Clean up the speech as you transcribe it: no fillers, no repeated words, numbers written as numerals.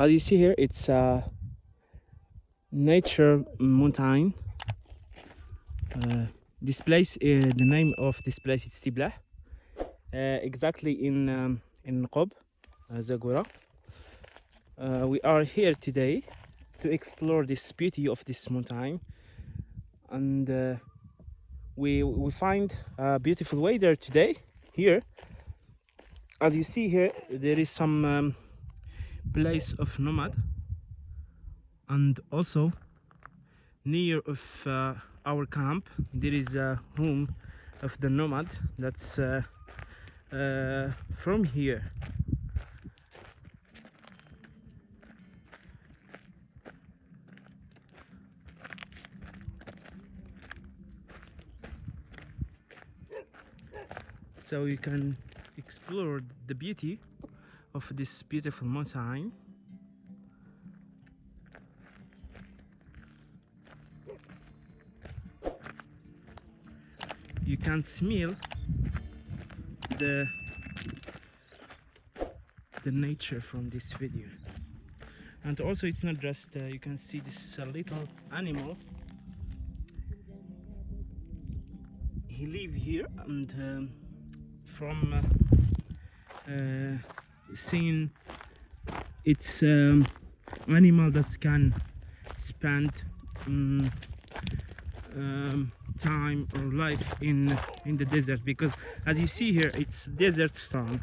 As you see here, it's a nature mountain. This place, the name of this place is Tiblah, exactly in Qob, Zagora. We are here today to explore this beauty of this mountain, and we find a beautiful weather today here. As you see here, there is some place of nomad, and also near of our camp there is a home of the nomad that's from here. So you can explore the beauty of this beautiful mountain. You can smell the nature from this video, and also it's not just you can see this little animal. He live here, and from seeing it's animal that can spend time or life in the desert, because as you see here it's desert stone.